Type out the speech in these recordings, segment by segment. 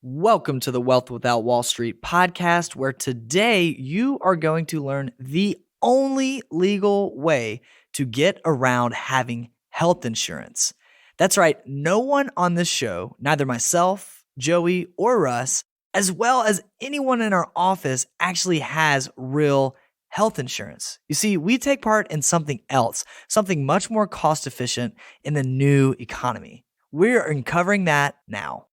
Welcome to the Wealth Without Wall Street podcast, where today you are going to learn the only legal way to get around having health insurance. That's right, no one on this show, neither myself, Joey, or Russ, as well as anyone in our office, actually has real health insurance. You see, we take part in something else, something much more cost efficient in the new economy. We're uncovering that now.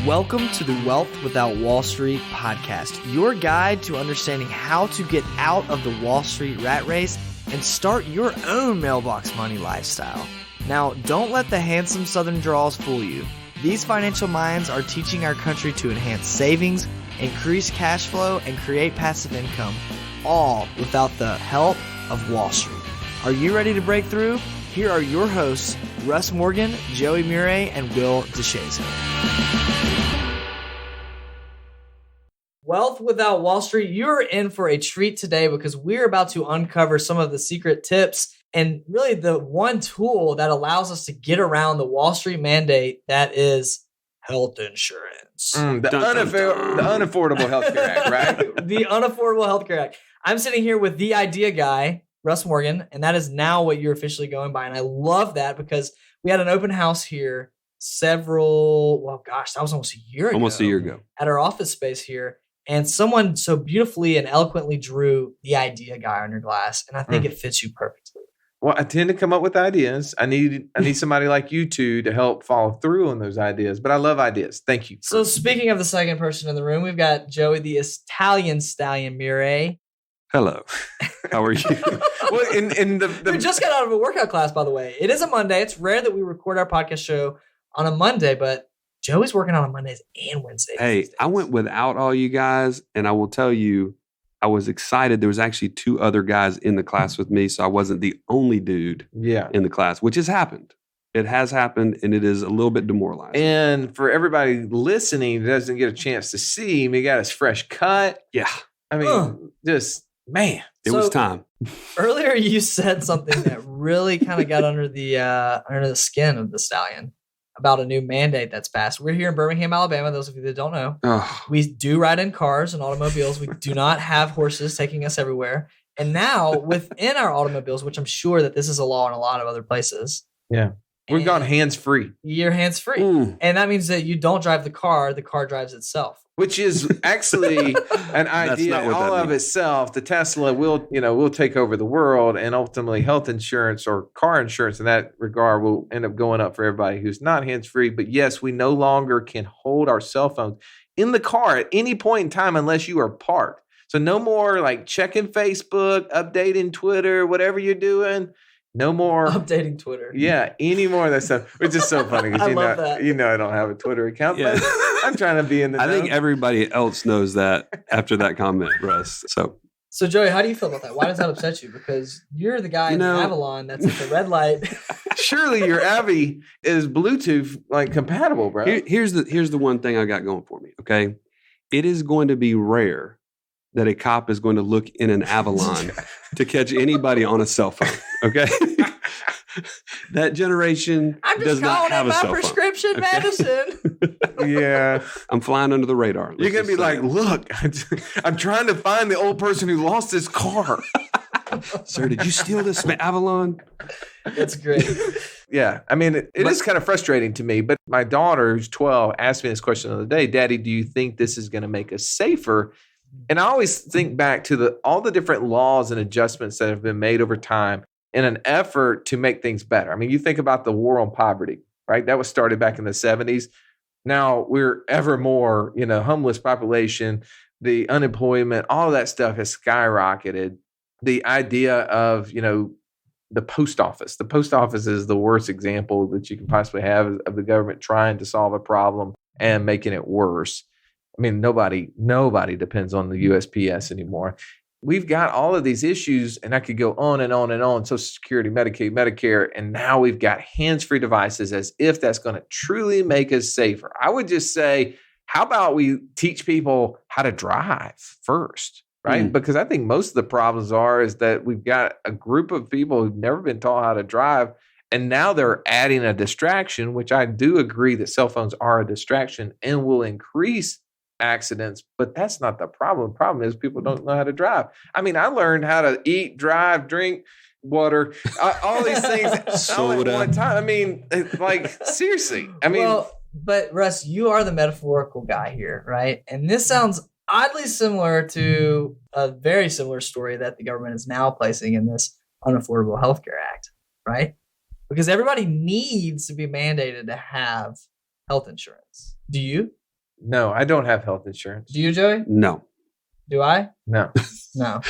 Welcome to the Wealth Without Wall Street podcast, your guide to understanding how to get out of the Wall Street rat race and start your own mailbox money lifestyle. Now, don't let the handsome Southern draws fool you. These financial minds are teaching our country to enhance savings, increase cash flow, and create passive income, all without the help of Wall Street. Are you ready to break through? Here are your hosts, Russ Morgan, Joey Murray, and Will DeShazer. Wealth Without Wall Street, you're in for a treat today because we're about to uncover some of the secret tips and really the one tool that allows us to get around the Wall Street mandate, that is health insurance. The Unaffordable Health Care Act, right? The Unaffordable Health Care Act. I'm sitting here with the idea guy, Russ Morgan, and that is now what you're officially going by. And I love that because we had an open house here that was almost a year ago. At our office space here. And someone so beautifully and eloquently drew the idea guy on your glass. And I think it fits you perfectly. Well, I tend to come up with ideas. I need somebody like you two to help follow through on those ideas. But I love ideas. Thank you. So speaking of the second person in the room, we've got Joey, the Italian stallion Murray. Hello. How are you? Well, we just got out of a workout class, by the way. It is a Monday. It's rare that we record our podcast show on a Monday, but Joey's working on Mondays and Wednesdays. Hey, I went without all you guys, and I will tell you, I was excited. There was actually two other guys in the class with me, so I wasn't the only dude in the class, which has happened. It has happened, and it is a little bit demoralizing. And for everybody listening that doesn't get a chance to see him, he got his fresh cut. Yeah. I mean, It was time. Earlier, you said something that really kind of got under the skin of the stallion about a new mandate that's passed. We're here in Birmingham, Alabama. Those of you that don't know, we do ride in cars and automobiles. We do not have horses taking us everywhere. And now within our automobiles, which I'm sure that this is a law in a lot of other places. Yeah. We've gone hands-free. You're hands-free. And that means that you don't drive the car drives itself. Which is actually an idea all of itself. The Tesla will take over the world, and ultimately health insurance or car insurance in that regard will end up going up for everybody who's not hands-free. But yes, we no longer can hold our cell phones in the car at any point in time unless you are parked. So no more like checking Facebook, updating Twitter, whatever you're doing. No more updating Twitter. Yeah, any more of that stuff, which is so funny because I don't have a Twitter account, but I'm trying to be in the I think everybody else knows that after that comment, Russ. So Joey, how do you feel about that? Why does that upset you? Because you're the guy in the Avalon that's at the red light. Surely your Avi is Bluetooth compatible, bro. Here's the one thing I got going for me. Okay, it is going to be rare that a cop is going to look in an Avalon to catch anybody on a cell phone. Okay. That generation does not have a cell phone. I'm just calling in my prescription medicine. Yeah. I'm flying under the radar. You're going to be like, look, I'm trying to find the old person who lost his car. Sir, did you steal this Avalon? That's great. Yeah. I mean, it is kind of frustrating to me, but my daughter, who's 12, asked me this question the other day. Daddy, do you think this is going to make us safer? And I always think back to all the different laws and adjustments that have been made over time in an effort to make things better. I mean, you think about the war on poverty, right? That was started back in the 70s. Now we're ever more, homeless population, the unemployment, all of that stuff has skyrocketed. The idea of, the post office. The post office is the worst example that you can possibly have of the government trying to solve a problem and making it worse. I mean, nobody depends on the USPS anymore. We've got all of these issues, and I could go on and on and on. Social Security, Medicaid, Medicare, and now we've got hands-free devices as if that's going to truly make us safer. I would just say, how about we teach people how to drive first, right? Because I think most of the problems is that we've got a group of people who've never been taught how to drive, And now they're adding a distraction, which I do agree that cell phones are a distraction and will increase accidents, but that's not the problem. The problem is people don't know how to drive. I mean, I learned how to eat, drive, drink, water, all these things all at one time. I mean, like, seriously. I mean, well, but Russ, you are the metaphorical guy here, right? And this sounds oddly similar to a very similar story that the government is now placing in this Unaffordable Healthcare Act, right? Because everybody needs to be mandated to have health insurance. Do you? No, I don't have health insurance. Do you, Joey? No. Do I? No. No,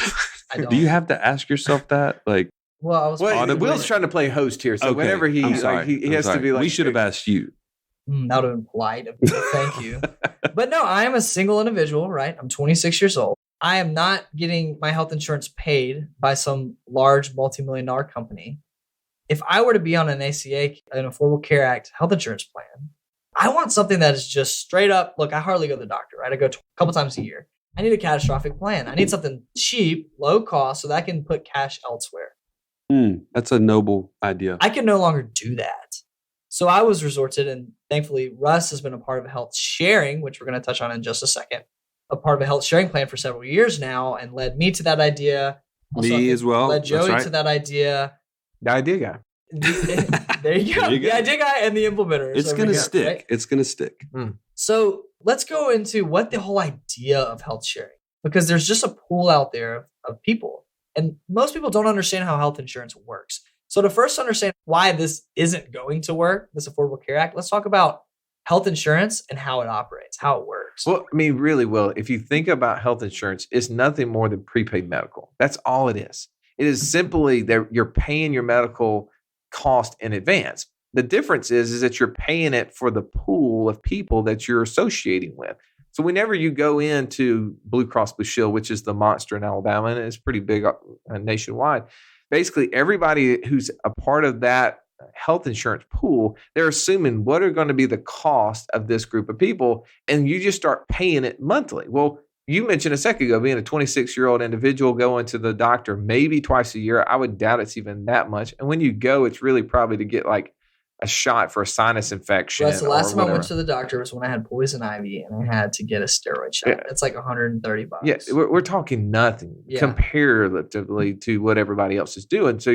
I don't. Do you have to ask yourself that? Like, well, I was. Will's trying to play host here, so okay, whenever he has to be like, we should have asked you. That would have been polite of me. Thank you. But no, I am a single individual, right? I'm 26 years old. I am not getting my health insurance paid by some large multi-million-dollar company. If I were to be on an ACA, an Affordable Care Act health insurance plan, I want something that is just straight up. Look, I hardly go to the doctor, right? I go a couple times a year. I need a catastrophic plan. I need something cheap, low cost, so that I can put cash elsewhere. That's a noble idea. I can no longer do that. So I was resorted, and thankfully Russ has been a part of a health sharing, which we're going to touch on in just a second, a part of a health sharing plan for several years now, and led me to that idea. Also, me as well. Led Joey to that idea. The idea guy. There you go. The idea guy and the implementer. It's going to stick. Right? It's going to stick. So let's go into what the whole idea of health sharing, because there's just a pool out there of people, and most people don't understand how health insurance works. So to first understand why this isn't going to work, this Affordable Care Act, let's talk about health insurance and how it operates, how it works. Well, I mean, really, Will, if you think about health insurance, it's nothing more than prepaid medical. That's all it is. It is simply that you're paying your medical cost in advance. The difference is that you're paying it for the pool of people that you're associating with. So whenever you go into Blue Cross Blue Shield, which is the monster in Alabama, and it's pretty big nationwide, basically everybody who's a part of that health insurance pool, they're assuming what are going to be the cost of this group of people, and you just start paying it monthly. Well, you mentioned a second ago being a 26-year-old individual going to the doctor maybe twice a year. I would doubt it's even that much. And when you go, it's really probably to get like a shot for a sinus infection. That's the last time I went to the doctor was when I had poison ivy and I had to get a steroid shot. Yeah. It's like $130. Yeah, we're talking nothing comparatively to what everybody else is doing. So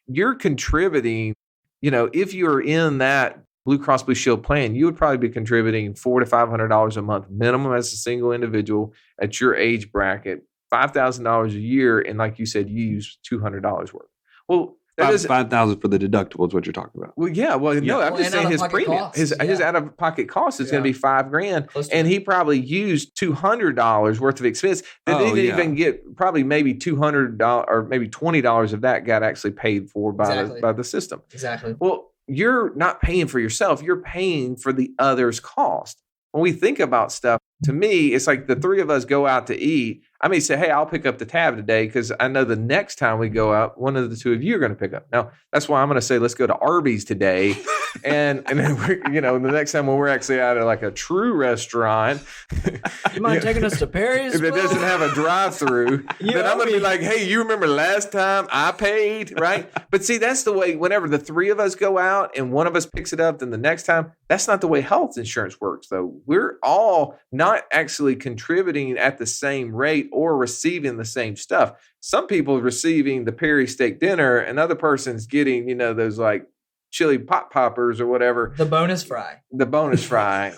you're contributing. You know, if you're in that Blue Cross Blue Shield plan, you would probably be contributing $400 to $500 a month minimum as a single individual at your age bracket, $5,000 a year, and like you said, you use $200 worth. Well, that is $5,000 for the deductible is what you're talking about. Well, yeah. Well, no, I'm just saying his premium, his out of pocket cost is going to be $5,000, and he probably used $200 worth of expense. That didn't even get probably maybe $200 or maybe $20 of that got actually paid for by the system. Exactly. Well, you're not paying for yourself; you're paying for the other's cost. When we think about stuff, to me, it's like the three of us go out to eat. I may say, hey, I'll pick up the tab today because I know the next time we go out, one of the two of you are going to pick up. Now, that's why I'm going to say, let's go to Arby's today. and then, the next time when we're actually out at like a true restaurant. You mind taking us to Perry's? If it doesn't have a drive-through, then I'm going to be like, hey, you remember last time I paid, right? But see, that's the way whenever the three of us go out and one of us picks it up, then the next time, that's not the way health insurance works, though. We're all not actually contributing at the same rate or receiving the same stuff. Some people receiving the Perry steak dinner, another person's getting, those like chili pot poppers or whatever. The bonus fry.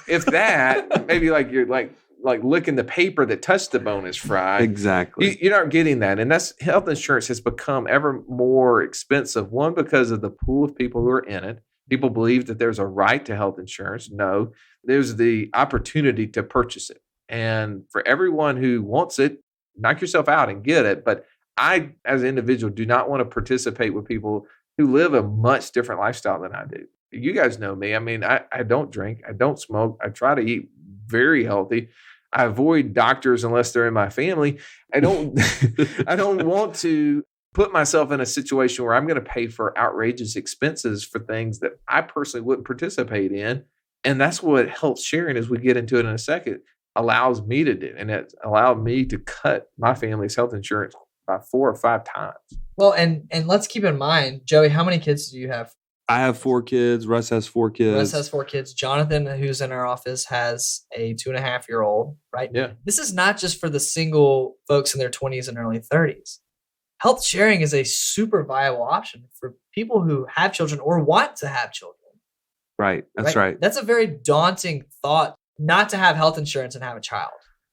If that, maybe like you're like licking the paper that touched the bonus fry. Exactly. You're not getting that. And that's health insurance has become ever more expensive. One, because of the pool of people who are in it. People believe that there's a right to health insurance. No, there's the opportunity to purchase it. And for everyone who wants it, knock yourself out and get it. But I, as an individual, do not want to participate with people who live a much different lifestyle than I do. You guys know me. I mean, I don't drink. I don't smoke. I try to eat very healthy. I avoid doctors unless they're in my family. I don't want to put myself in a situation where I'm going to pay for outrageous expenses for things that I personally wouldn't participate in. And that's what health sharing, as we get into it in a second, allows me to do. And it allowed me to cut my family's health insurance by 4 or 5 times. Well, and let's keep in mind, Joey, how many kids do you have? I have 4 kids. Russ has 4 kids. Russ has 4 kids. Jonathan, who's in our office, has a 2.5-year-old, right? Yeah. This is not just for the single folks in their 20s and early 30s. Health sharing is a super viable option for people who have children or want to have children. Right. That's right. That's a very daunting thought, not to have health insurance and have a child.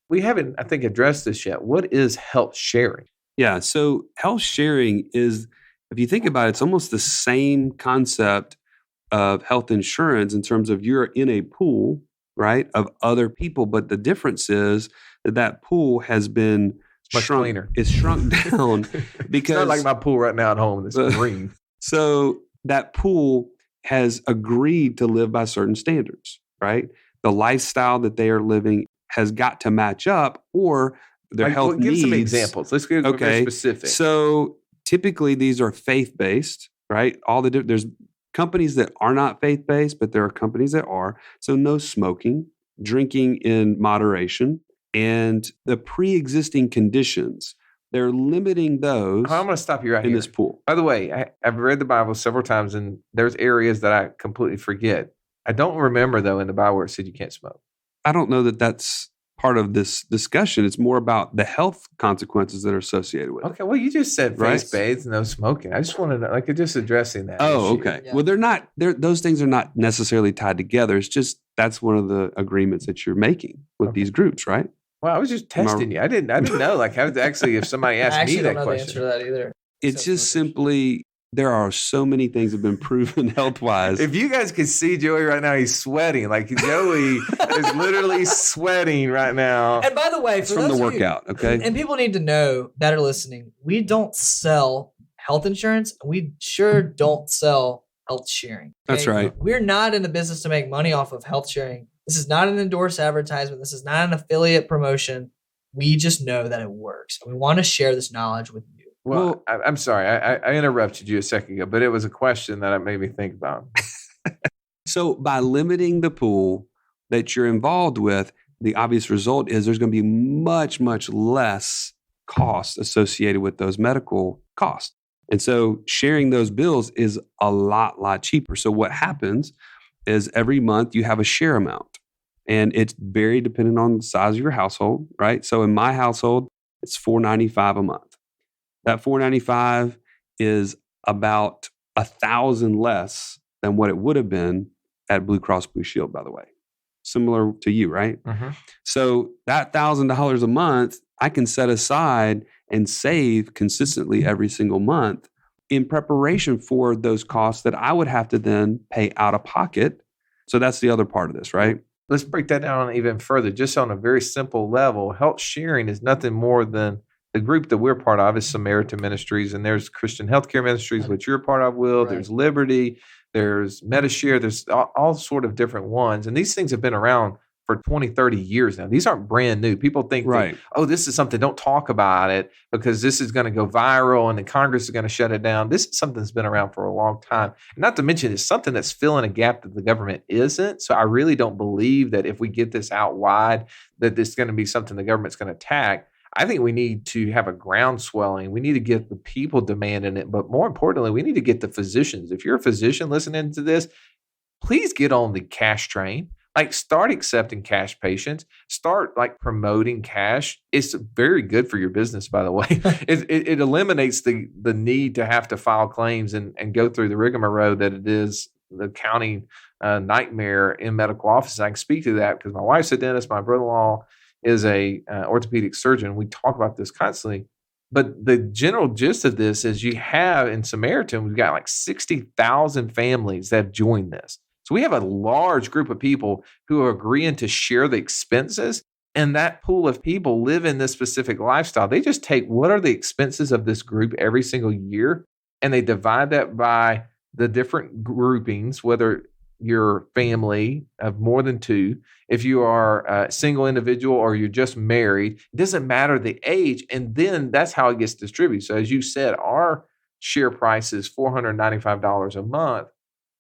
We haven't, I think, addressed this yet. What is health sharing? Yeah. So health sharing is, if you think about it, it's almost the same concept of health insurance in terms of you're in a pool, right, of other people. But the difference is that pool has been much cleaner. It's shrunk down because it's not like my pool right now at home. It's green. So that pool has agreed to live by certain standards, right? The lifestyle that they are living has got to match up, or their health needs. Give some examples. Let's get very specific. So typically these are faith-based, right? There's companies that are not faith-based, but there are companies that are. So no smoking, drinking in moderation, and the pre-existing conditions. They're limiting those. I'm going to stop you right in here. This pool. By the way, I've read the Bible several times, and there's areas that I completely forget. I don't remember, though, in the Bible where it said you can't smoke. I don't know that that's part of this discussion. It's more about the health consequences that are associated with it. Okay, well, you just said Right? face-bathed, no smoking. I just wanted to, just addressing that Oh, issue. okay. Yeah. Well, those things are not necessarily tied together. It's just that's one of the agreements that you're making with these groups, right? Well, I was just testing you. I didn't know. Like, how actually, if somebody I asked actually me don't that know question, the answer to that either. It's just simply there are so many things that have been proven health-wise. if you guys could see Joey right now, he's sweating. Like Joey is literally sweating right now. And by the way, It's for from the those of you- workout, okay? and people need to know that are listening, we don't sell health insurance. We sure don't sell health sharing. That's right. We're not in the business to make money off of health sharing. This is not an endorsed advertisement. This is not an affiliate promotion. We just know that it works. We want to share this knowledge with you. Well, I'm sorry. I interrupted you a second ago, but it was a question that made me think about. So by limiting the pool that you're involved with, the obvious result is there's going to be much, much less cost associated with those medical costs. And so sharing those bills is a lot cheaper. So what happens is every month you have a share amount, and it's very dependent on the size of your household, right? So in my household, it's $495 a month. That $495 is about $1,000 less than what it would have been at Blue Cross Blue Shield, by the way. Similar to you, right? Mm-hmm. So that $1,000 a month, I can set aside and save consistently every single month in preparation for those costs that I would have to then pay out of pocket. So that's the other part of this, right? Let's break that down even further. Just on a very simple level, health sharing is nothing more than the group that we're part of is Samaritan Ministries, and there's Christian Healthcare Ministries, which you're part of, Will. Right. There's Liberty. There's MediShare. There's all sort of different ones. And these things have been around for 20, 30 years now. These aren't brand new. People think, Right. that, this is something, don't talk about it because this is going to go viral and the Congress is going to shut it down. This is something that's been around for a long time. And not to mention, it's something that's filling a gap that the government isn't. So I really don't believe that if we get this out wide, that this is going to be something the government's going to attack. I think we need to have a groundswelling. We need to get the people demanding it. But more importantly, we need to get the physicians. If you're a physician listening to this, please get on the cash train. Like, start accepting cash patients. Start promoting cash. It's very good for your business, by the way. It eliminates the need to have to file claims and go through the rigmarole that it is the accounting nightmare in medical offices. I can speak to that because my wife's a dentist. My brother-in-law is a orthopedic surgeon. We talk about this constantly. But the general gist of this is you have in Samaritan, we've got 60,000 families that have joined this. So we have a large group of people who are agreeing to share the expenses. And that pool of people live in this specific lifestyle. They just take what are the expenses of this group every single year, and they divide that by the different groupings, whether your family of more than two, if you are a single individual or you're just married, it doesn't matter the age. And then that's how it gets distributed. So as you said, our share price is $495 a month,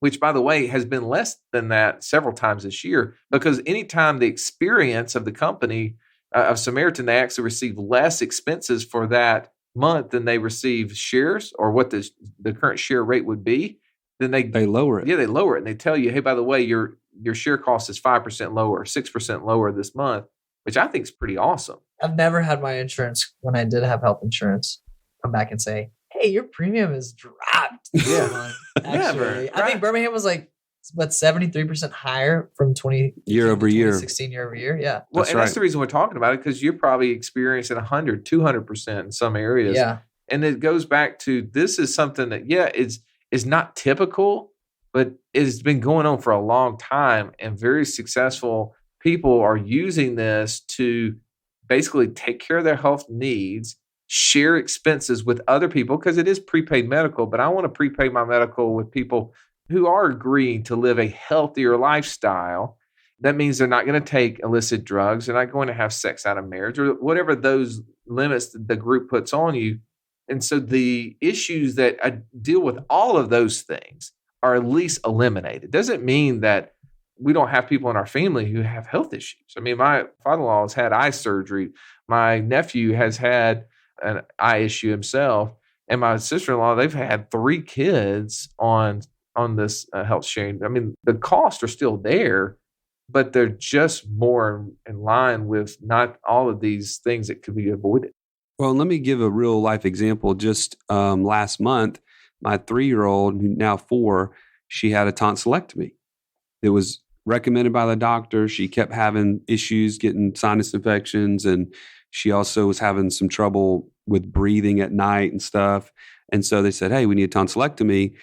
which, by the way, has been less than that several times this year, because anytime the experience of the company of Samaritan, they actually receive less expenses for that month than they receive shares or what the current share rate would be. then They lower it. Yeah, they lower it, and they tell you, hey, by the way, your share cost is 5% lower, 6% lower this month, which I think is pretty awesome. I've never had my insurance, when I did have health insurance, come back and say, hey, your premium has dropped. Yeah. Never, Actually, I right. think Birmingham was like, 73% higher from 2016 Year over year. 2016 year over year. Yeah. Well, That's that's right. the reason we're talking about it, because you're probably experiencing 100, 200% in some areas. Yeah. And it goes back to, this is something that, is not typical, but it's been going on for a long time, and very successful people are using this to basically take care of their health needs, share expenses with other people, because it is prepaid medical, but I want to prepay my medical with people who are agreeing to live a healthier lifestyle. That means they're not going to take illicit drugs. They're not going to have sex out of marriage, or whatever those limits that the group puts on you. And so the issues that deal with all of those things are at least eliminated. Doesn't mean that we don't have people in our family who have health issues. I mean, my father-in-law has had eye surgery. My nephew has had an eye issue himself. And my sister-in-law, they've had 3 kids on this health sharing. I mean, the costs are still there, but they're just more in line with not all of these things that could be avoided. Well, let me give a real life example. Just last month, my 3-year-old, now 4, she had a tonsillectomy. It was recommended by the doctor. She kept having issues getting sinus infections, and she also was having some trouble with breathing at night and stuff. And so they said, hey, we need a tonsillectomy.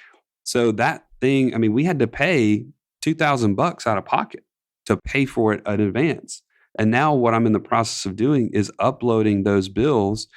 So that thing, I mean, we had to pay $2,000 out of pocket to pay for it in advance. And now what I'm in the process of doing is uploading those bills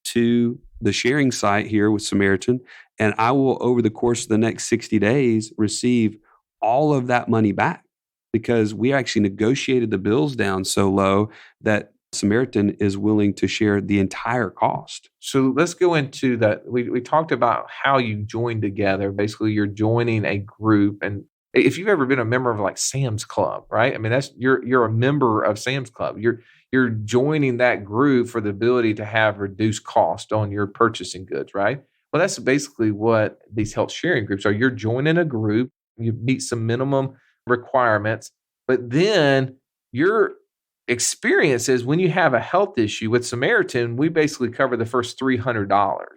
to the sharing site here with Samaritan. And I will, over the course of the next 60 days, receive all of that money back, because we actually negotiated the bills down so low that Samaritan is willing to share the entire cost. So let's go into that. We talked about how you join together. Basically, you're joining a group. And if you've ever been a member of like Sam's Club, right? I mean, that's you're a member of Sam's Club. You're joining that group for the ability to have reduced cost on your purchasing goods, right? Well, that's basically what these health sharing groups are. You're joining a group, you meet some minimum requirements, but then your experience is, when you have a health issue with Samaritan, we basically cover the first $300.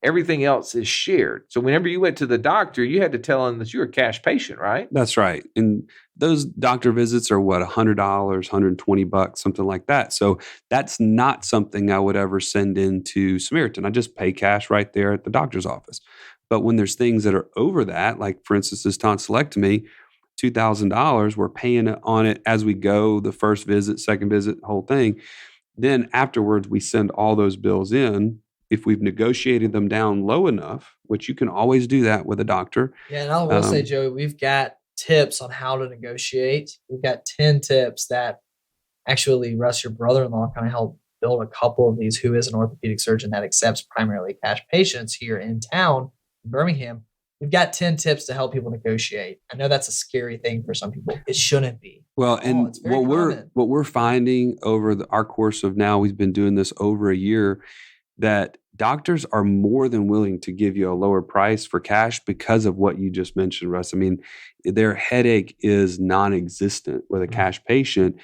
Everything else is shared. So whenever you went to the doctor, you had to tell them that you're a cash patient, right? That's right. And those doctor visits are what, $100, $120, something like that. So that's not something I would ever send into Samaritan. I just pay cash right there at the doctor's office. But when there's things that are over that, like for instance, this tonsillectomy, $2,000, we're paying on it as we go, the first visit, second visit, whole thing. Then afterwards, we send all those bills in. If we've negotiated them down low enough, which you can always do that with a doctor. Yeah, and I will say, Joey, we've got tips on how to negotiate. We've got 10 tips that actually Russ, your brother-in-law, kind of helped build a couple of these, who is an orthopedic surgeon that accepts primarily cash patients here in town, Birmingham. We've got 10 tips to help people negotiate. I know that's a scary thing for some people. It shouldn't be. Well, and it's very common. what we're finding over our course of now, we've been doing this over a year, that doctors are more than willing to give you a lower price for cash because of what you just mentioned, Russ. I mean, their headache is non-existent with a cash patient.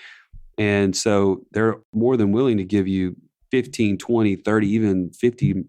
And so they're more than willing to give you 15, 20, 30, even 50%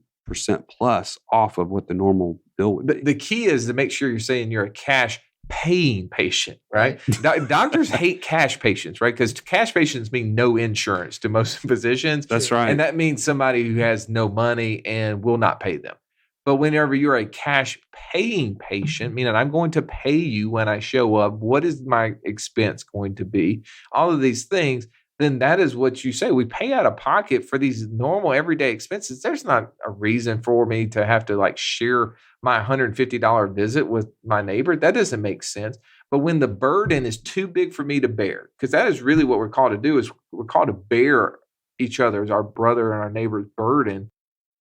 plus off of what the normal bill would be. The key is to make sure you're saying you're a cash paying patient, right? Doctors hate cash patients, right? Because cash patients mean no insurance to most physicians. That's right. And that means somebody who has no money and will not pay them. But whenever you're a cash paying patient, meaning I'm going to pay you when I show up, what is my expense going to be? All of these things, then that is what you say. We pay out of pocket for these normal everyday expenses. There's not a reason for me to have to like share my $150 visit with my neighbor. That doesn't make sense. But when the burden is too big for me to bear, because that is really what we're called to do, is we're called to bear each other's, our brother and our neighbor's burden.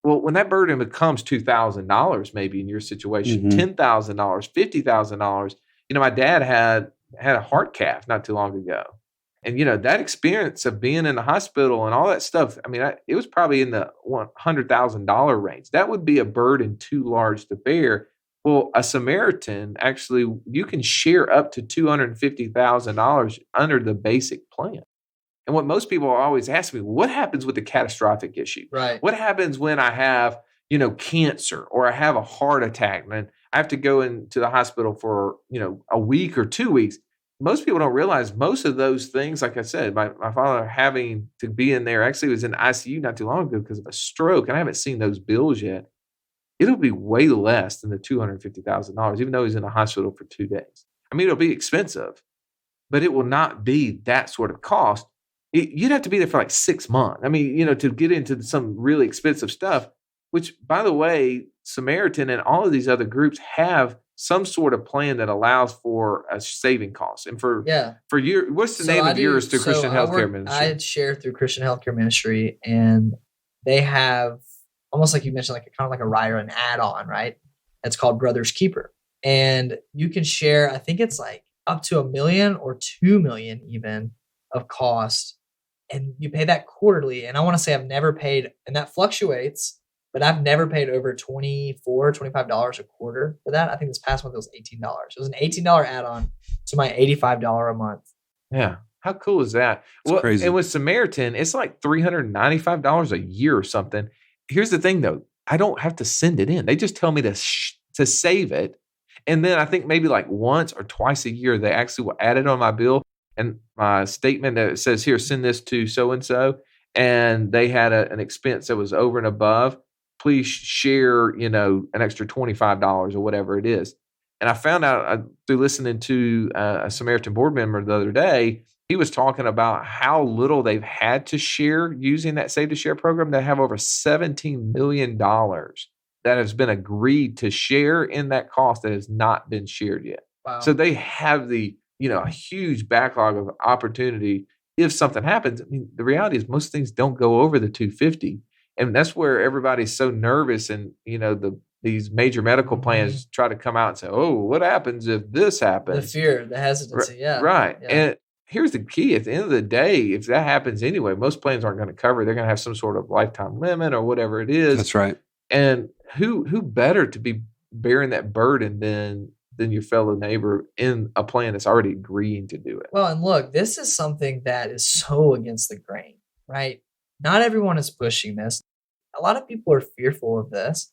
Well, when that burden becomes $2,000, maybe in your situation, $10,000, $50,000, my dad had a heart cath not too long ago. And, that experience of being in the hospital and all that stuff, I mean, it was probably in the $100,000 range. That would be a burden too large to bear. Well, a Samaritan, actually, you can share up to $250,000 under the basic plan. And what most people always ask me, what happens with the catastrophic issue? Right. What happens when I have, cancer or I have a heart attack and I have to go into the hospital for, a week or 2 weeks? Most people don't realize most of those things, like I said, my father having to be in there, actually was in ICU not too long ago because of a stroke, and I haven't seen those bills yet. It'll be way less than the $250,000, even though he's in a hospital for 2 days. I mean, it'll be expensive, but it will not be that sort of cost. You'd have to be there for like 6 months. I mean, to get into some really expensive stuff, which, by the way, Samaritan and all of these other groups have some sort of plan that allows for a saving costs. And for your, what's the name of yours through Christian Healthcare Ministry? I share through Christian Healthcare Ministry, and they have almost like you mentioned, like kind of like a rider, an add-on, right? It's called Brother's Keeper. And you can share, I think it's like up to $1 million or $2 million even of cost. And you pay that quarterly. And I want to say I've never paid, and that fluctuates, but I've never paid over $24, $25 a quarter for that. I think this past month it was $18. It was an $18 add-on to my $85 a month. Yeah. How cool is that? It's crazy. And with Samaritan, it's like $395 a year or something. Here's the thing, though. I don't have to send it in. They just tell me to save it. And then I think maybe like once or twice a year, they actually will add it on my bill and my statement that says, here, send this to so-and-so. And they had an expense that was over and above. Please share, an extra $25 or whatever it is. And I found out through listening to a Samaritan board member the other day, he was talking about how little they've had to share using that Save to Share program. They have over $17 million that has been agreed to share in that cost that has not been shared yet. Wow. So they have a huge backlog of opportunity if something happens. I mean, the reality is most things don't go over the 250. And that's where everybody's so nervous. And, these major medical plans try to come out and say, oh, what happens if this happens? The fear, the hesitancy. Yeah. Right. Yeah. And here's the key. At the end of the day, if that happens anyway, most plans aren't going to cover it. They're going to have some sort of lifetime limit or whatever it is. That's right. And who better to be bearing that burden than your fellow neighbor in a plan that's already agreeing to do it? Well, and look, this is something that is so against the grain, right? Not everyone is pushing this. A lot of people are fearful of this,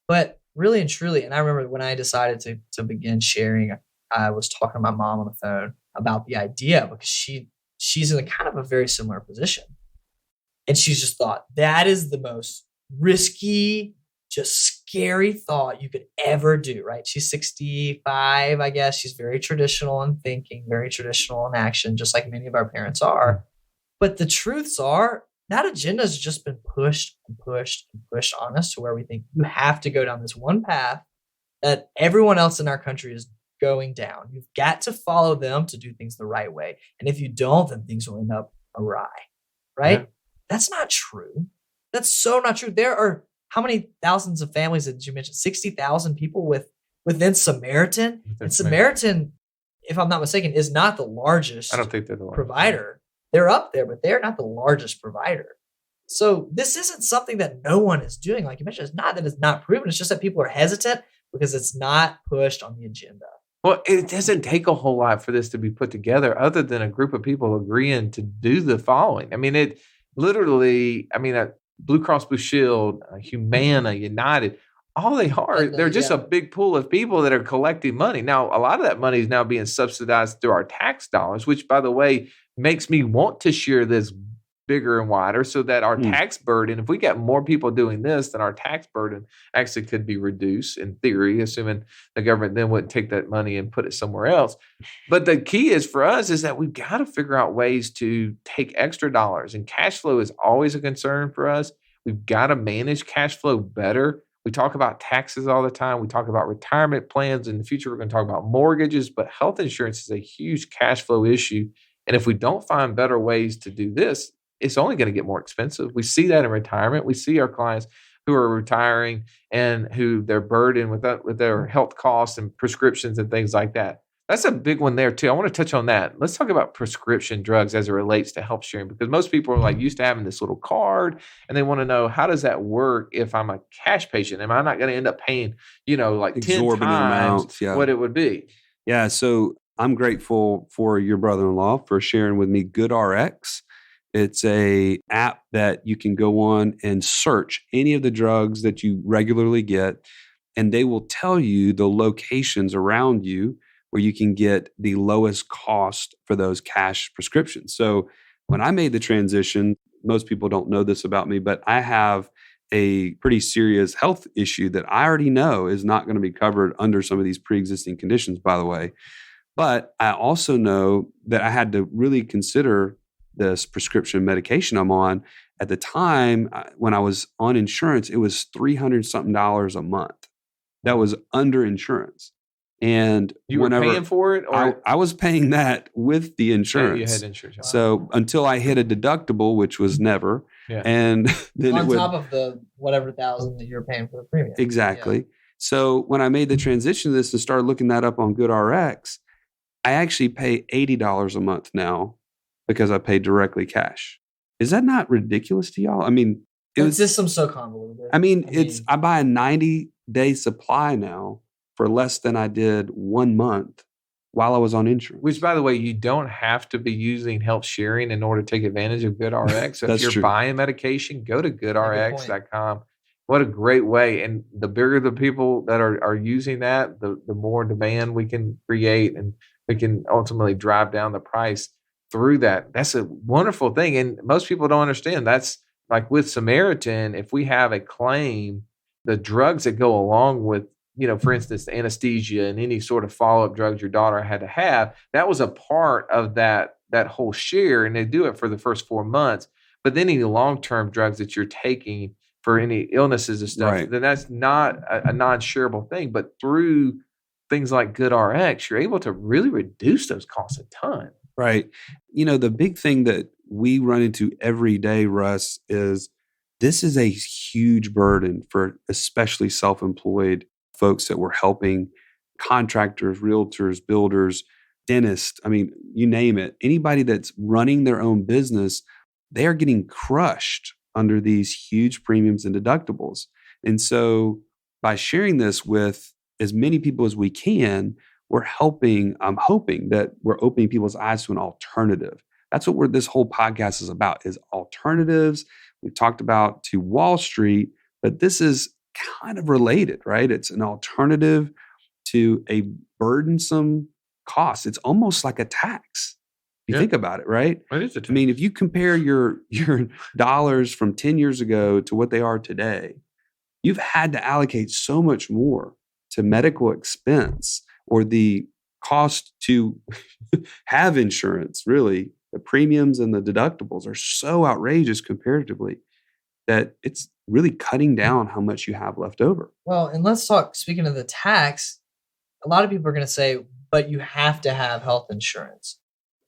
but really and truly, and I remember when I decided to begin sharing, I was talking to my mom on the phone about the idea because she's in a kind of a very similar position. And she's just thought that is the most risky, just scary thought you could ever do, right? She's 65, I guess. She's very traditional in thinking, very traditional in action, just like many of our parents are. But the truths are that agenda has just been pushed and pushed and pushed on us to where we think you have to go down this one path that everyone else in our country is going down. You've got to follow them to do things the right way. And if you don't, then things will end up awry, right? Yeah. That's not true. That's so not true. There are how many thousands of families did you mention? 60,000 people within Samaritan. And Samaritan, if I'm not mistaken, is not the largest I don't think they're the largest provider. They're up there, but they're not the largest provider. So this isn't something that no one is doing. Like you mentioned, it's not that it's not proven. It's just that people are hesitant because it's not pushed on the agenda. Well, it doesn't take a whole lot for this to be put together other than a group of people agreeing to do the following. I mean, it literally, Blue Cross Blue Shield, Humana, United, all they are, they're just a big pool of people that are collecting money. Now, a lot of that money is now being subsidized through our tax dollars, which, by the way, makes me want to share this bigger and wider so that our tax burden, if we get more people doing this, then our tax burden actually could be reduced in theory, assuming the government then wouldn't take that money and put it somewhere else. But the key is for us is that we've got to figure out ways to take extra dollars, and cash flow is always a concern for us. We've got to manage cash flow better. We talk about taxes all the time. We talk about retirement plans. In the future, we're going to talk about mortgages, but health insurance is a huge cash flow issue. And if we don't find better ways to do this, it's only going to get more expensive. We see that in retirement. We see our clients who are retiring and who they're burdened with their health costs and prescriptions and things like that. That's a big one there too. I want to touch on that. Let's talk about prescription drugs as it relates to health sharing, because most people are like used to having this little card and they want to know, how does that work if I'm a cash patient? Am I not going to end up paying, like 10 Exorbitant times amounts, yeah. what it would be? Yeah. So I'm grateful for your brother-in-law for sharing with me GoodRx. It's a app that you can go on and search any of the drugs that you regularly get, and they will tell you the locations around you where you can get the lowest cost for those cash prescriptions. So when I made the transition, most people don't know this about me, but I have a pretty serious health issue that I already know is not going to be covered under some of these pre-existing conditions, by the way. But I also know that I had to really consider this prescription medication I'm on. At the time when I was on insurance, it was $300 something a month. That was under insurance. And you were paying for it, or I was paying that with the insurance. You had insurance. Wow. So until I hit a deductible, which was never, and then on top of the whatever $1,000 that you're paying for the premium. Exactly. Yeah. So when I made the transition to this and started looking that up on GoodRx, I actually pay $80 a month now because I pay directly cash. Is that not ridiculous to y'all? I mean, the system's so convoluted. I buy a 90-day supply now for less than I did 1 month while I was on insurance. Which, by the way, you don't have to be using health sharing in order to take advantage of GoodRx. So if you're buying medication, go to goodrx.com. What a great way. And the bigger the people that are using that, the more demand we can create, and we can ultimately drive down the price through that. That's a wonderful thing. And most people don't understand. That's like with Samaritan, if we have a claim, the drugs that go along with, for instance, the anesthesia and any sort of follow-up drugs your daughter had to have, that was a part of that whole share, and they do it for the first 4 months. But then any long-term drugs that you're taking for any illnesses and stuff, then that's not a non-shareable thing. But through things like GoodRx, you're able to really reduce those costs a ton. Right. The big thing that we run into every day, Russ, is this is a huge burden for especially self-employed folks that we're helping, contractors, realtors, builders, dentists. I mean, you name it. Anybody that's running their own business, they are getting crushed under these huge premiums and deductibles. And so by sharing this with as many people as we can, I'm hoping that we're opening people's eyes to an alternative. That's what this whole podcast is about, is alternatives. We've talked about to Wall Street, but this is kind of related, right? It's an alternative to a burdensome cost. It's almost like a tax. You think about it, right? It is a tax. I mean, if you compare your dollars from 10 years ago to what they are today, you've had to allocate so much more to medical expense or the cost to have insurance. Really, the premiums and the deductibles are so outrageous comparatively that it's really cutting down how much you have left over. Well, and let's talk, speaking of the tax, a lot of people are going to say, but you have to have health insurance.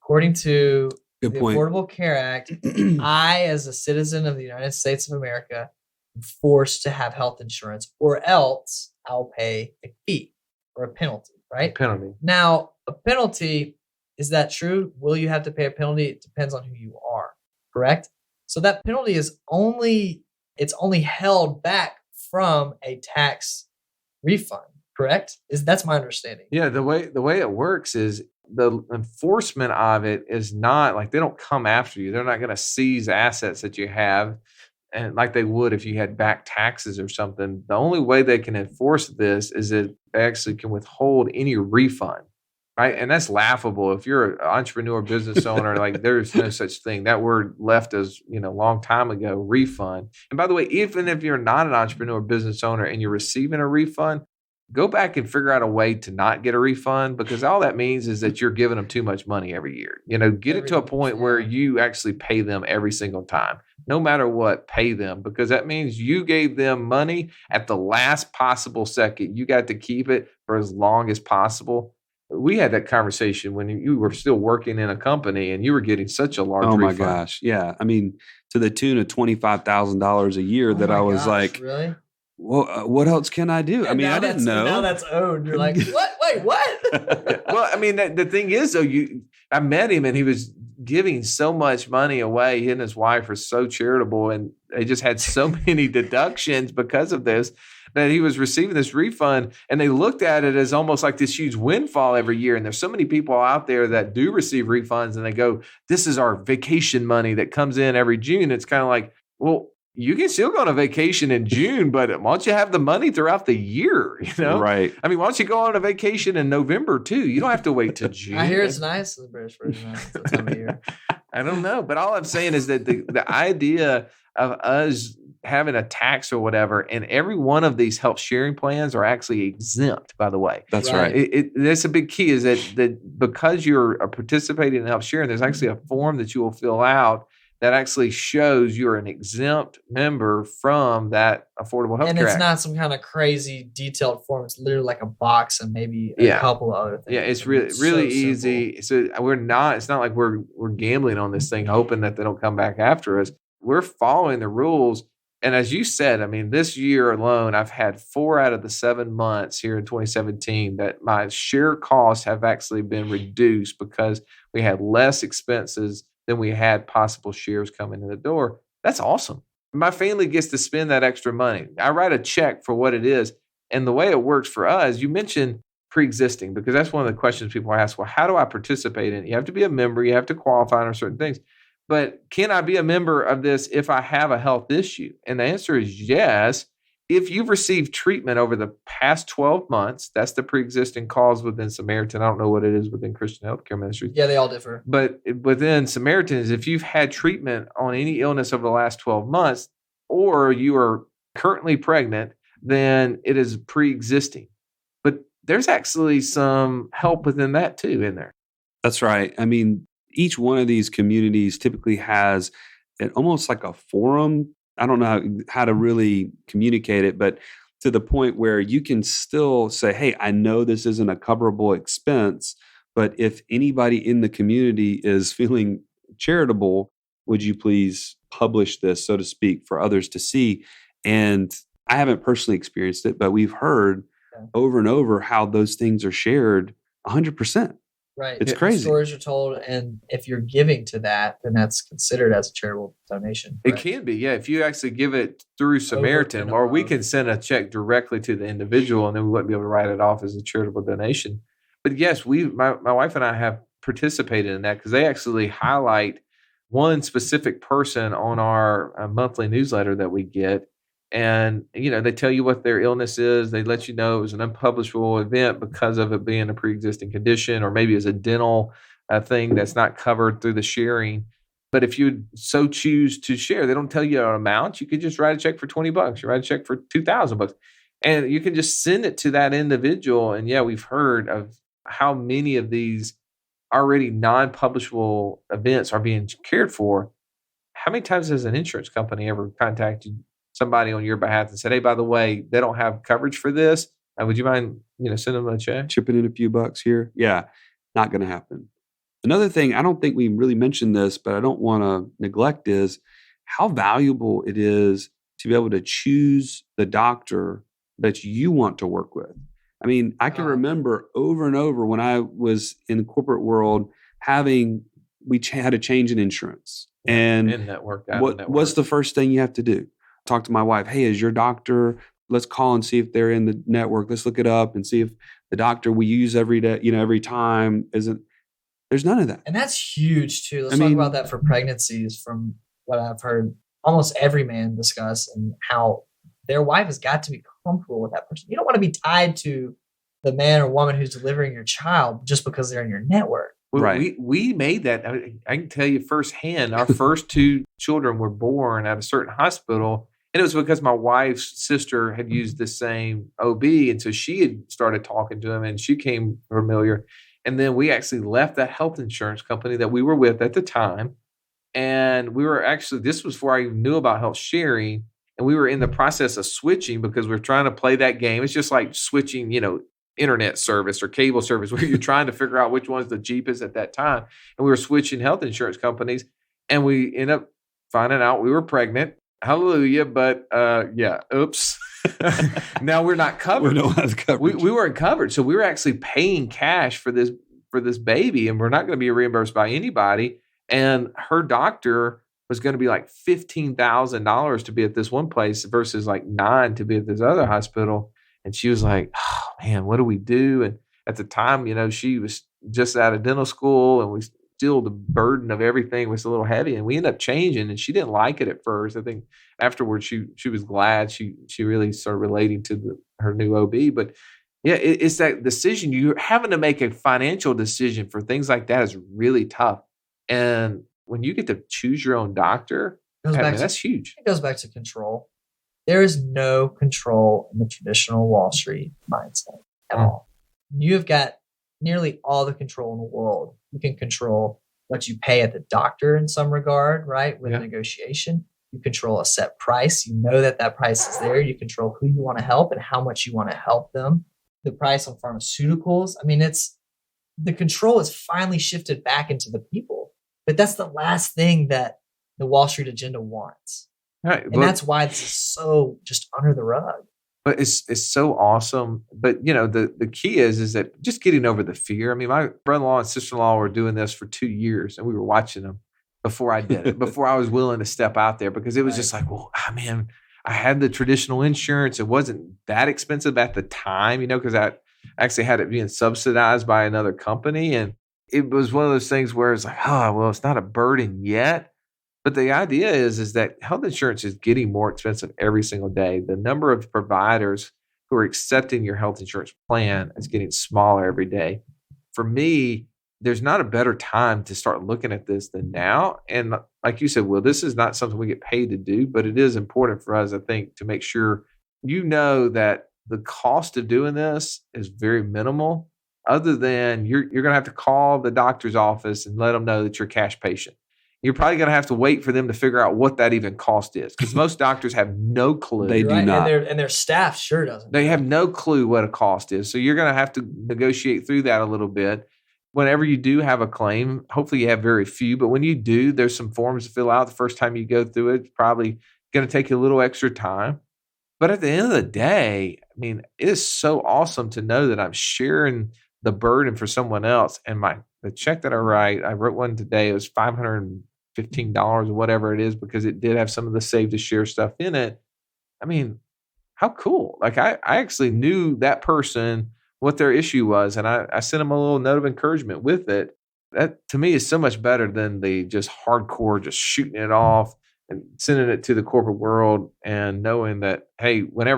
According to the Affordable Care Act, I, as a citizen of the United States of America, am forced to have health insurance, or else I'll pay a fee or a penalty, right? Penalty. Now, a penalty, is that true? Will you have to pay a penalty? It depends on who you are, correct? So that penalty is only held back from a tax refund, correct? That's my understanding. Yeah, the way it works is the enforcement of it is not like they don't come after you. They're not going to seize assets that you have, and like they would if you had back taxes or something. The only way they can enforce this is that they actually can withhold any refund. Right. And that's laughable. If you're an entrepreneur, business owner, like there's no such thing. That word left us, a long time ago, refund. And by the way, even if you're not an entrepreneur, business owner, and you're receiving a refund, go back and figure out a way to not get a refund, because all that means is that you're giving them too much money every year. Get it to a point where you actually pay them every single time, no matter what, pay them, because that means you gave them money at the last possible second. You got to keep it for as long as possible. We had that conversation when you were still working in a company and you were getting such a large refund. Oh my gosh. Yeah. I mean, to the tune of $25,000 a year that I was like, really? well, what else can I do? I mean, I didn't know. Now that's owned. You're like, what? Wait, what? Well, I mean, the thing is, though, I met him and he was giving so much money away. He and his wife are so charitable, and they just had so many deductions because of this that he was receiving this refund. And they looked at it as almost like this huge windfall every year. And there's so many people out there that do receive refunds, and they go, "This is our vacation money that comes in every June." It's kind of like, well, you can still go on a vacation in June, but why don't you have the money throughout the year? Right. I mean, why don't you go on a vacation in November too? You don't have to wait till June. I hear it's nice in the British Virgin Islands that time of year. I don't know, but all I'm saying is that the idea of us having a tax or whatever, and every one of these health sharing plans are actually exempt, by the way. That's right. That's a big key, is that because you're participating in health sharing, there's actually a form that you will fill out that actually shows you're an exempt member from that Affordable Health Care And it's Act. not some kind of crazy detailed form. It's literally like a box and maybe a couple of other things. Yeah, it's really easy. So it's not like we're gambling on this thing, hoping that they don't come back after us. We're following the rules. And as you said, I mean, this year alone, I've had 4 out of the 7 months here in 2017 that my share costs have actually been reduced because we had less expenses than we had possible shares coming in the door. That's awesome. My family gets to spend that extra money. I write a check for what it is. And the way it works for us, you mentioned pre-existing, because that's one of the questions people ask. Well, how do I participate in it? You have to be a member. You have to qualify under certain things. But can I be a member of this if I have a health issue? And the answer is yes. If you've received treatment over the past 12 months, that's the pre-existing cause within Samaritan. I don't know what it is within Christian Healthcare Ministries. Yeah, they all differ. But within Samaritans, if you've had treatment on any illness over the last 12 months, or you are currently pregnant, then it is pre-existing. But there's actually some help within that too in there. That's right. I mean, each one of these communities typically has almost like a forum. I don't know how to really communicate it, but to the point where you can still say, hey, I know this isn't a coverable expense, but if anybody in the community is feeling charitable, would you please publish this, so to speak, for others to see? And I haven't personally experienced it, but we've heard over and over how those things are shared 100%. Right. It's crazy. Stories are told, and if you're giving to that, then that's considered as a charitable donation. It can be, yeah. If you actually give it through Samaritan, or we can send a check directly to the individual, and then we wouldn't be able to write it off as a charitable donation. But yes, my wife and I have participated in that, because they actually highlight one specific person on our monthly newsletter that we get. And, they tell you what their illness is. They let you know it was an unpublishable event because of it being a pre-existing condition, or maybe it's a dental thing that's not covered through the sharing. But if you so choose to share, they don't tell you an amount. You could just write a check for $20. You write a check for $2,000, and you can just send it to that individual. And yeah, we've heard of how many of these already non-publishable events are being cared for. How many times has an insurance company ever contacted somebody on your behalf and said, hey, by the way, they don't have coverage for this. Would you mind, sending them a check? Chipping in a few bucks here? Yeah, not going to happen. Another thing, I don't think we really mentioned this, but I don't want to neglect, is how valuable it is to be able to choose the doctor that you want to work with. I mean, I can remember over and over when I was in the corporate world we had a change in insurance. And what's the first thing you have to do? Talk to my wife. Hey, is your doctor? Let's call and see if they're in the network. Let's look it up and see if the doctor we use every day, every time isn't. There's none of that. And that's huge too. Let's talk about that for pregnancies. From what I've heard almost every man discuss, and how their wife has got to be comfortable with that person. You don't want to be tied to the man or woman who's delivering your child just because they're in your network. Well, right. We made that. I can tell you firsthand, our first 2 children were born at a certain hospital. And it was because my wife's sister had used the same OB. And so she had started talking to him, and she came familiar. And then we actually left that health insurance company that we were with at the time. And we were this was before I even knew about health sharing. And we were in the process of switching, because we're trying to play that game. It's just like switching, internet service or cable service, where you're trying to figure out which one's the cheapest at that time. And we were switching health insurance companies, and we ended up finding out we were pregnant. Hallelujah. But oops. Now we're not covered. We don't have coverage. We weren't covered. So we were actually paying cash for this baby, and we're not going to be reimbursed by anybody. And her doctor was going to be like $15,000 to be at this one place versus like $9,000 to be at this other hospital. And she was like, oh man, what do we do? And at the time, she was just out of dental school, and still the burden of everything was a little heavy, and we ended up changing, and she didn't like it at first. I think afterwards she was glad. She really started relating to her new OB. But yeah, it's that decision. You're having to make a financial decision for things like that is really tough. And when you get to choose your own doctor, that's huge. It goes back to control. There is no control in the traditional Wall Street mindset at all. You've got nearly all the control in the world. You can control what you pay at the doctor in some regard, right? With negotiation. You control a set price. You know that price is there. You control who you want to help and how much you want to help them. The price on pharmaceuticals. I mean, the control is finally shifted back into the people. But that's the last thing that the Wall Street agenda wants. Right, and that's why this is so just under the rug. But it's so awesome. But the key is that just getting over the fear. I mean, my brother-in-law and sister-in-law were doing this for 2 years, and we were watching them before I did it, before I was willing to step out there, because it was just like, well, I had the traditional insurance. It wasn't that expensive at the time, because I actually had it being subsidized by another company. And it was one of those things where it's like, oh, well, it's not a burden yet. But the idea is that health insurance is getting more expensive every single day. The number of providers who are accepting your health insurance plan is getting smaller every day. For me, there's not a better time to start looking at this than now. And like you said, Will, this is not something we get paid to do, but it is important for us, I think, to make sure that the cost of doing this is very minimal, other than you're going to have to call the doctor's office and let them know that you're a cash patient. You're probably going to have to wait for them to figure out what that even cost is, because most doctors have no clue. They do not. And their staff sure doesn't. They have no clue what a cost is. So you're going to have to negotiate through that a little bit. Whenever you do have a claim, hopefully you have very few, but when you do, there's some forms to fill out the first time you go through it. It's probably going to take you a little extra time. But at the end of the day, I mean, it is so awesome to know that I'm sharing the burden for someone else. And the check that I wrote one today. It was $515 or whatever it is, because it did have some of the Save to Share stuff in it. I mean, how cool. Like I actually knew that person, what their issue was, and I sent them a little note of encouragement with it. That to me is so much better than the just hardcore, just shooting it off and sending it to the corporate world, and knowing that, hey, when I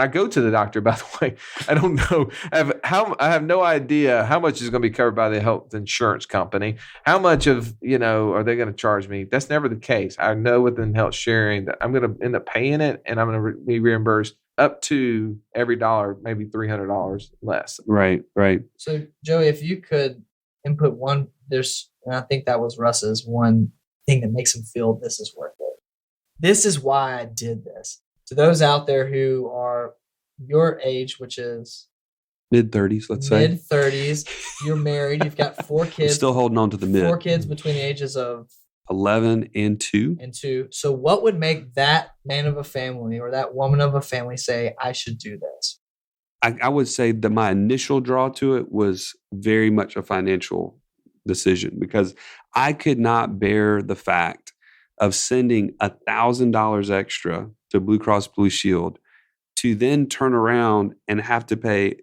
go to the doctor, by the way, I don't know, I have no idea how much is going to be covered by the health insurance company. How much of, are they going to charge me? That's never the case. I know within health sharing that I'm going to end up paying it, and I'm going to be reimbursed up to every dollar, maybe $300 less. Right. So Joey, if you could input one, and I think that was Russ's one thing that makes him feel this is worth it. This is why I did this. To those out there who are your age, which is mid-30s, let's say. Mid-30s. You're married. You've got 4 kids. Still holding on to the mid. 4 kids between the ages of 11 and 2. So what would make that man of a family or that woman of a family say, I should do this? I would say that my initial draw to it was very much a financial decision, because I could not bear the fact of sending $1,000 extra to Blue Cross Blue Shield to then turn around and have to pay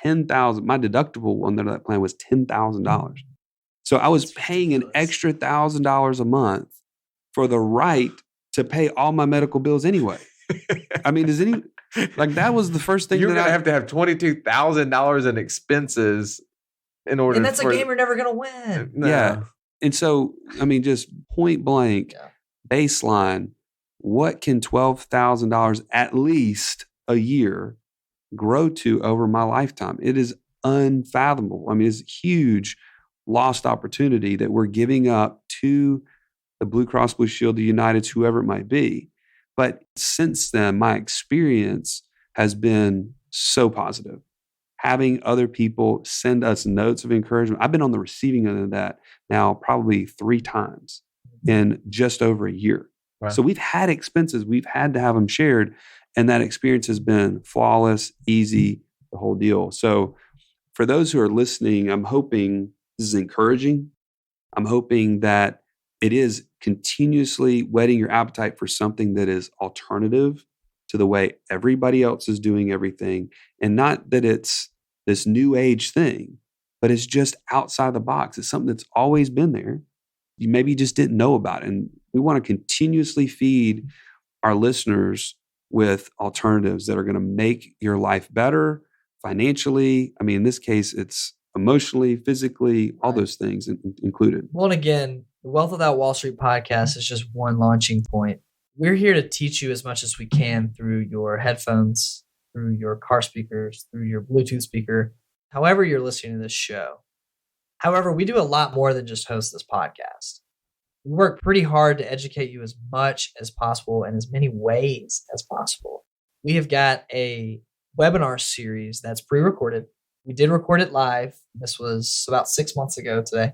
$10,000. My deductible under that plan was $10,000. So I was paying an extra $1,000 a month for the right to pay all my medical bills anyway. I mean, that was the first thing. You're going to have $22,000 in expenses in order. And that's a game you're never going to win. No. Yeah. And so, I mean, just point blank, baseline, what can $12,000 at least a year grow to over my lifetime? It is unfathomable. I mean, it's a huge lost opportunity that we're giving up to the Blue Cross Blue Shield, the Uniteds, whoever it might be. But since then, my experience has been so positive. Having other people send us notes of encouragement. I've been on the receiving end of that now probably 3 times in just over a year. Wow. So we've had expenses. We've had to have them shared. And that experience has been flawless, easy, the whole deal. So for those who are listening, I'm hoping this is encouraging. I'm hoping that it is continuously whetting your appetite for something that is alternative to the way everybody else is doing everything. And not that it's this new age thing, but it's just outside the box. It's something that's always been there. You maybe just didn't know about it. And we want to continuously feed our listeners with alternatives that are going to make your life better financially. I mean, in this case, it's emotionally, physically, all those things included. Well, and again, the Wealth Without Wall Street podcast is just one launching point. We're here to teach you as much as we can through your headphones, through your car speakers, through your Bluetooth speaker, however you're listening to this show. However, we do a lot more than just host this podcast. We work pretty hard to educate you as much as possible in as many ways as possible. We have got a webinar series that's pre-recorded. We did record it live. This was about 6 months ago today.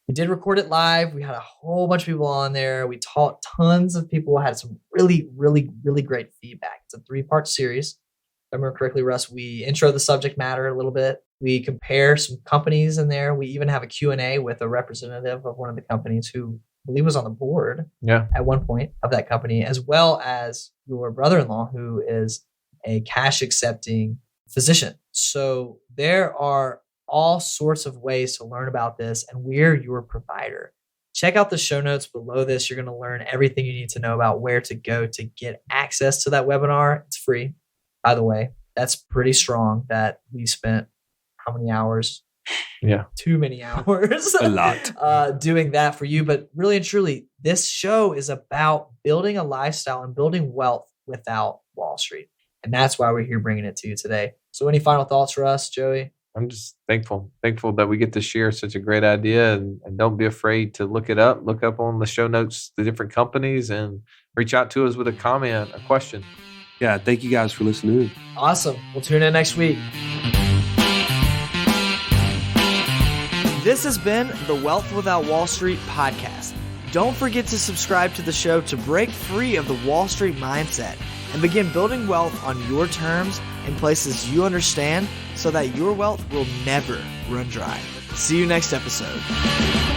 We did record it live. We had a whole bunch of people on there. We taught tons of people, had some really, really, really great feedback. It's a 3-part series. If I remember correctly, Russ, we intro the subject matter a little bit. We compare some companies in there. We even have a Q&A with a representative of one of the companies who I believe was on the board at one point of that company, as well as your brother-in-law, who is a cash accepting physician. So there are all sorts of ways to learn about this, and we're your provider. Check out the show notes below this. You're going to learn everything you need to know about where to go to get access to that webinar. It's free, by the way. That's pretty strong that we spent how many hours? Yeah. Too many hours. A lot. Doing that for you. But really and truly, this show is about building a lifestyle and building wealth without Wall Street. And that's why we're here bringing it to you today. So any final thoughts for us, Joey? I'm just thankful that we get to share such a great idea, and don't be afraid to look up on the show notes, the different companies, and reach out to us with a comment, a question. Yeah. Thank you guys for listening. Awesome. We'll tune in next week. This has been the Wealth Without Wall Street podcast. Don't forget to subscribe to the show to break free of the Wall Street mindset and begin building wealth on your terms in places you understand so that your wealth will never run dry. See you next episode.